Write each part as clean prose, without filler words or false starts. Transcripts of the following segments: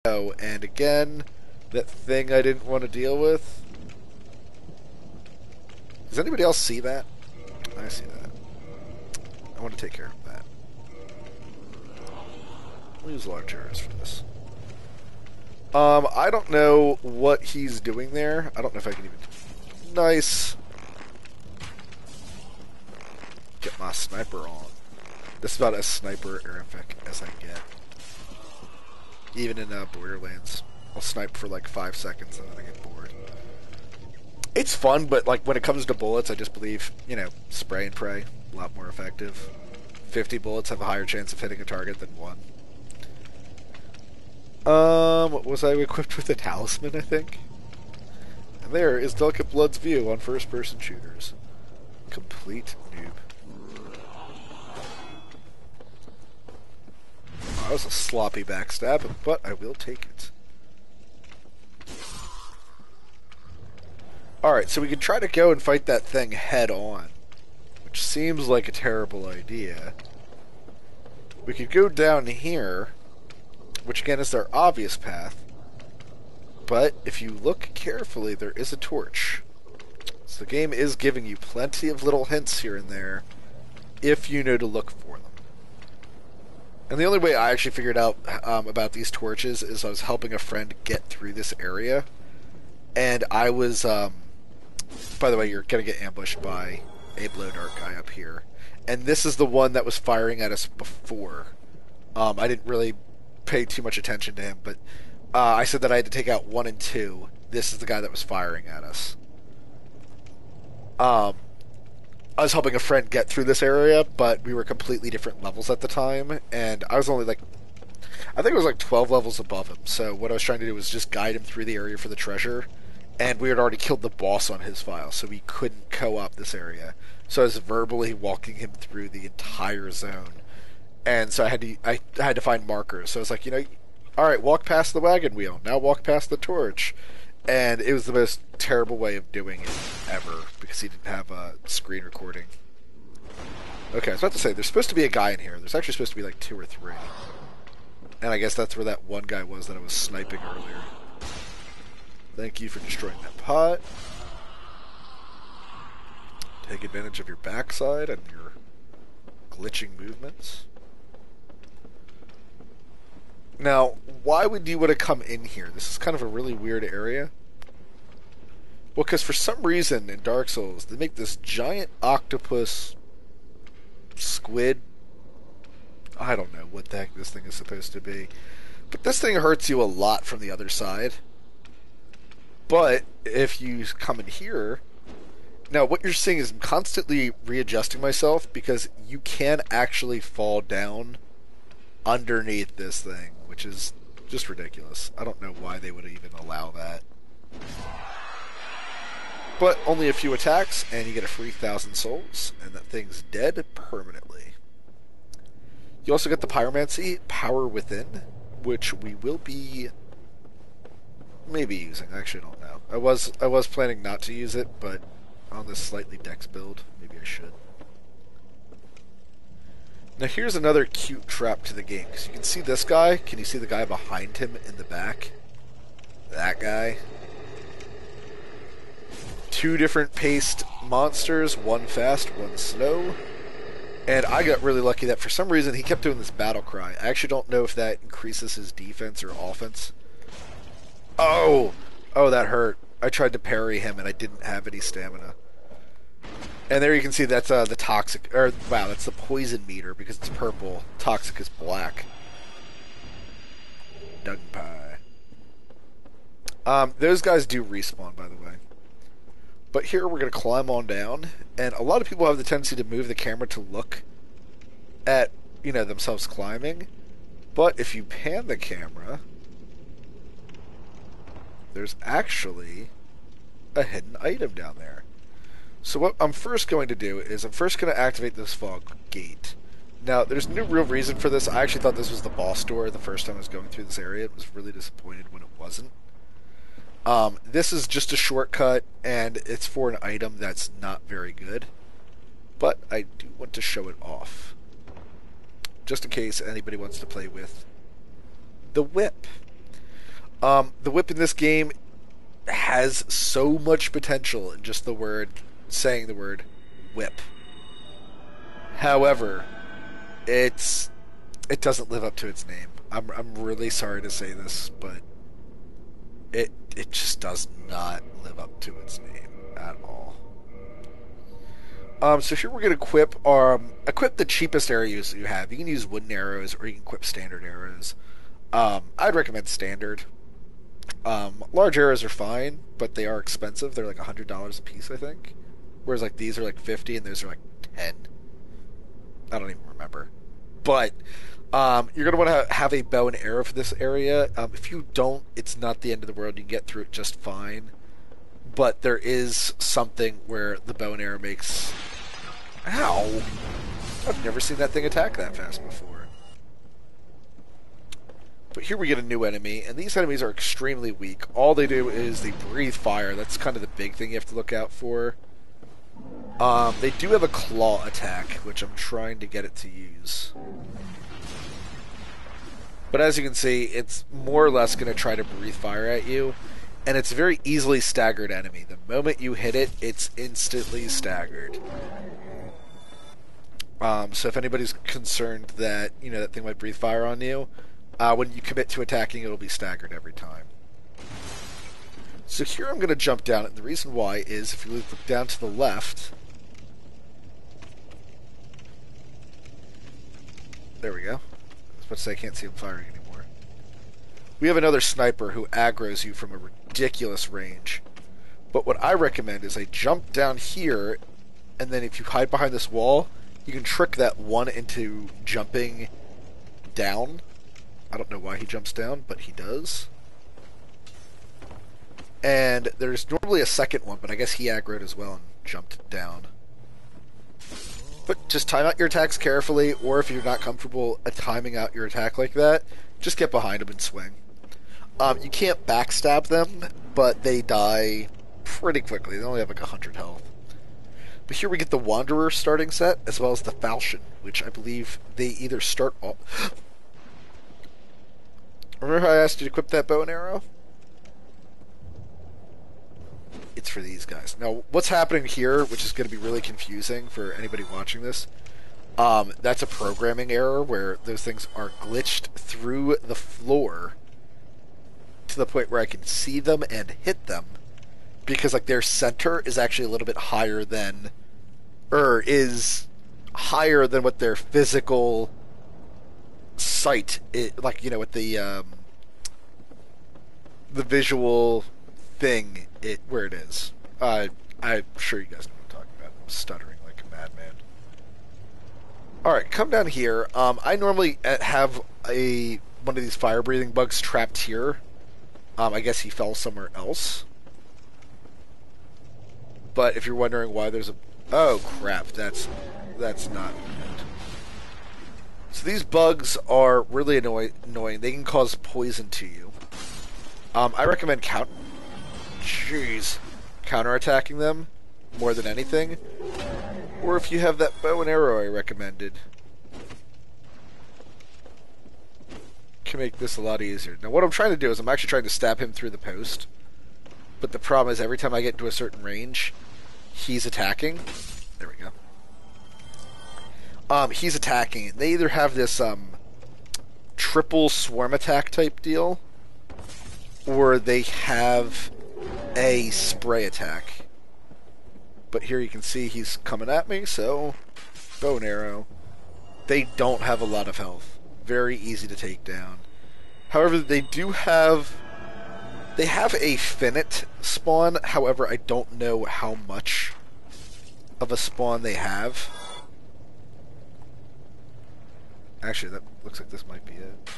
Oh, and again, that thing I didn't want to deal with. Does anybody else see that? I see that. I want to take care of that. We'll use large arrows for this. I don't know what he's doing there. I don't know if I can even... Nice. Get my sniper on. This is about as sniper-erific as I get. Even in Borderlands. I'll snipe for like 5 seconds and then I get bored. It's fun, but like when it comes to bullets, I just believe, you know, spray and pray. A lot more effective. 50 bullets have a higher chance of hitting a target than 1. Was I equipped with a talisman, I think? And there is Delicate Blood's view on first-person shooters. Complete noob. That was a sloppy backstab, but I will take it. Alright, so we can try to go and fight that thing head on, which seems like a terrible idea. We could go down here, which again is our obvious path, but if you look carefully, there is a torch. So the game is giving you plenty of little hints here and there, if you know to look for them. And the only way I actually figured out about these torches is I was helping a friend get through this area, and I was, by the way, you're going to get ambushed by a blow dart guy up here, and this is the one that was firing at us before. I didn't really pay too much attention to him, but I said that I had to take out 1 and 2. This is the guy that was firing at us. I was helping a friend get through this area, but we were completely different levels at the time, and I was only like, I think it was like 12 levels above him, so what I was trying to do was just guide him through the area for the treasure, and we had already killed the boss on his file, so we couldn't co-op this area. So I was verbally walking him through the entire zone, and so I had to find markers. So I was like, you know, alright, walk past the wagon wheel, now walk past the torch. And it was the most terrible way of doing it ever, because he didn't have a screen recording. Okay, I was about to say, there's supposed to be a guy in here. There's actually supposed to be like 2 or 3. And I guess that's where that one guy was that I was sniping earlier. Thank you for destroying that pot. Take advantage of your backside and your glitching movements. Now, why would you want to come in here? This is kind of a really weird area. Well, because for some reason in Dark Souls, they make this giant octopus squid. I don't know what the heck this thing is supposed to be. But this thing hurts you a lot from the other side. But if you come in here... Now, what you're seeing is I'm constantly readjusting myself because you can actually fall down underneath this thing, which is just ridiculous. I don't know why they would even allow that. But only a few attacks, and you get a free 1,000 souls, and that thing's dead permanently. You also get the Pyromancy, Power Within, which we will be maybe using. I actually don't know. I was planning not to use it, but on this slightly dex build, maybe I should. Now here's another cute trap to the game, because you can see this guy. Can you see the guy behind him in the back? That guy. 2 different paced monsters, one fast, one slow. And I got really lucky that for some reason he kept doing this battle cry. I actually don't know if that increases his defense or offense. Oh! Oh, that hurt. I tried to parry him and I didn't have any stamina. And there you can see that's the toxic, or wow, that's the poison meter because it's purple. Toxic is black. Dung pie. Those guys do respawn, by the way. But here we're going to climb on down, and a lot of people have the tendency to move the camera to look at, you know, themselves climbing. But if you pan the camera, there's actually a hidden item down there. So what I'm first going to do is I'm first going to activate this fog gate. Now, there's no real reason for this. I actually thought this was the boss door the first time I was going through this area. I was really disappointed when it wasn't. This is just a shortcut, and it's for an item that's not very good. But I do want to show it off, just in case anybody wants to play with the whip. The whip in this game has so much potential in just saying the word whip. However, it doesn't live up to its name. I'm really sorry to say this, but it just does not live up to its name at all. So here we're going to equip the cheapest arrows you have. You can use wooden arrows or you can equip standard arrows. I'd recommend standard. Large arrows are fine, but they are expensive. They're like $100 a piece, I think. Whereas like these are like 50 and those are like 10. I don't even remember. But you're going to want to have a bow and arrow for this area. If you don't, it's not the end of the world. You can get through it just fine. But there is something where the bow and arrow makes... Ow! I've never seen that thing attack that fast before. But here we get a new enemy, and these enemies are extremely weak. All they do is they breathe fire. That's kind of the big thing you have to look out for. They do have a claw attack, which I'm trying to get it to use. But as you can see, it's more or less going to try to breathe fire at you. And it's a very easily staggered enemy. The moment you hit it, it's instantly staggered. So if anybody's concerned that, that thing might breathe fire on you, when you commit to attacking, it'll be staggered every time. So here I'm going to jump down, and the reason why is if you look down to the left... There we go. I was about to say I can't see him firing anymore. We have another sniper who aggroes you from a ridiculous range. But what I recommend is I jump down here, and then if you hide behind this wall, you can trick that one into jumping down. I don't know why he jumps down, but he does. And there's normally a second one, but I guess he aggroed as well and jumped down. But just time out your attacks carefully, or if you're not comfortable timing out your attack like that, just get behind him and swing. You can't backstab them, but they die pretty quickly. They only have like 100 health. But here we get the Wanderer starting set, as well as the Falchion, which I believe they either start off... Remember how I asked you to equip that bow and arrow? It's for these guys. Now, what's happening here, which is going to be really confusing for anybody watching this, that's a programming error where those things are glitched through the floor to the point where I can see them and hit them, because like their center is actually a little bit higher than, is higher than what their physical sight is, like, with the visual thing where it is. I'm sure you guys know what I'm talking about. I'm stuttering like a madman. Alright, come down here. I normally have one of these fire-breathing bugs trapped here. I guess he fell somewhere else. But if you're wondering why there's a... Oh, crap. That's not good. So these bugs are really annoying. They can cause poison to you. I recommend counterattacking them more than anything. Or if you have that bow and arrow I recommended, can make this a lot easier. Now what I'm trying to do is I'm actually trying to stab him through the post. But the problem is every time I get into a certain range, he's attacking. There we go. He's attacking. They either have this triple swarm attack type deal, or they have a spray attack. But here you can see he's coming at me, so bow and arrow. They don't have a lot of health. Very easy to take down. However, they have a finite spawn. However, I don't know how much of a spawn they have. Actually, that looks like this might be it.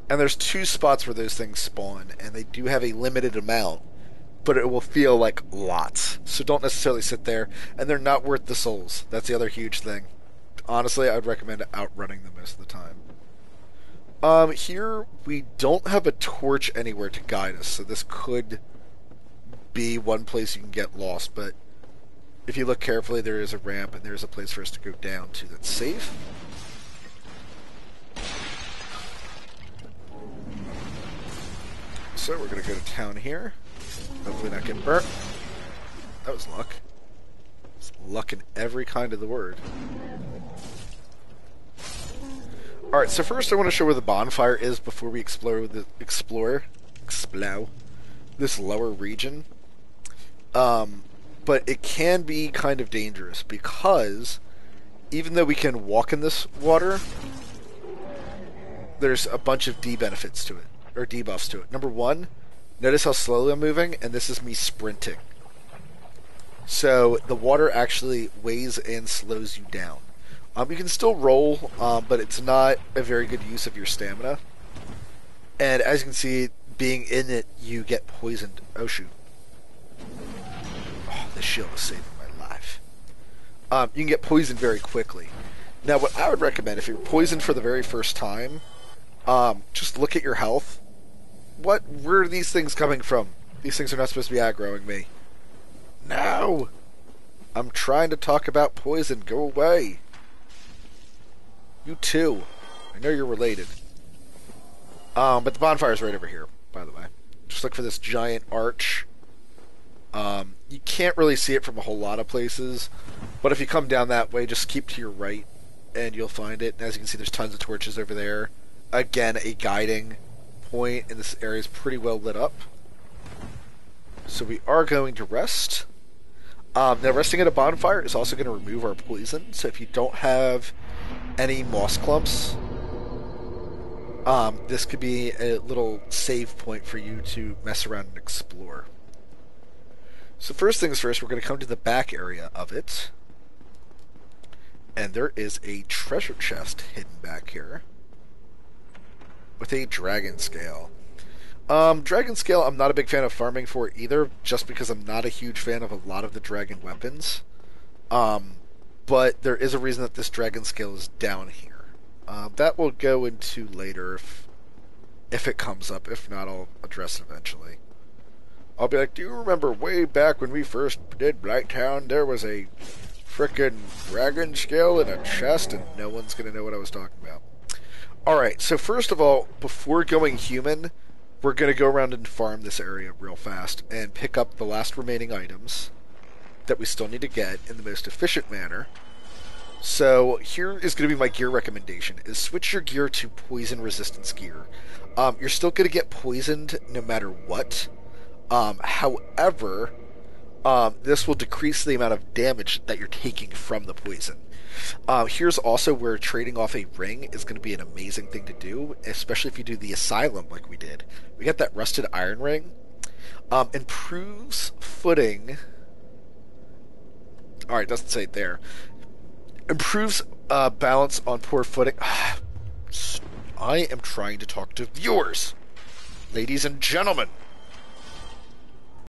And there's 2 spots where those things spawn, and they do have a limited amount, but it will feel like lots. So don't necessarily sit there, and they're not worth the souls. That's the other huge thing. Honestly, I would recommend outrunning them most of the time. Here, we don't have a torch anywhere to guide us, so this could be one place you can get lost, but if you look carefully, there is a ramp, and there is a place for us to go down to that's safe. So we're going to go to town here. Hopefully not get burnt. That was luck. It's luck in every kind of the word. Alright, so first I want to show where the bonfire is before we explore this lower region. But it can be kind of dangerous because even though we can walk in this water, there's a bunch of benefits to it, or debuffs to it. Number one, notice how slowly I'm moving, and this is me sprinting. So the water actually weighs and slows you down. You can still roll, but it's not a very good use of your stamina. And as you can see, being in it, you get poisoned. Oh shoot. Oh, this shield is saving my life. You can get poisoned very quickly. Now what I would recommend, if you're poisoned for the very first time, just look at your health. Where are these things coming from? These things are not supposed to be aggroing me. No! I'm trying to talk about poison. Go away. You too. I know you're related. But the bonfire's right over here, by the way. Just look for this giant arch. You can't really see it from a whole lot of places, but if you come down that way, just keep to your right, and you'll find it. And as you can see, there's tons of torches over there. Again, a guiding point, and this area is pretty well lit up. So we are going to rest. Now, resting at a bonfire is also going to remove our poison, so if you don't have any moss clumps, this could be a little save point for you to mess around and explore. So first things first, we're going to come to the back area of it, and there is a treasure chest hidden back here with a dragon scale. Dragon scale, I'm not a big fan of farming for either, just because I'm not a huge fan of a lot of the dragon weapons. But there is a reason that this dragon scale is down here. That we'll go into later if it comes up. If not, I'll address it eventually. I'll be like, do you remember way back when we first did Blight Town, there was a frickin' dragon scale in a chest, and no one's gonna know what I was talking about. Alright, so first of all, before going human, we're gonna go around and farm this area real fast and pick up the last remaining items that we still need to get in the most efficient manner. So here is going to be my gear recommendation, is switch your gear to poison resistance gear. You're still going to get poisoned no matter what. However, this will decrease the amount of damage that you're taking from the poison. Here's also where trading off a ring is going to be an amazing thing to do, especially if you do the asylum like we did. We got that rusted iron ring. Improves footing. Alright, doesn't say it there. Improves balance on poor footing. I am trying to talk to viewers. Ladies and gentlemen.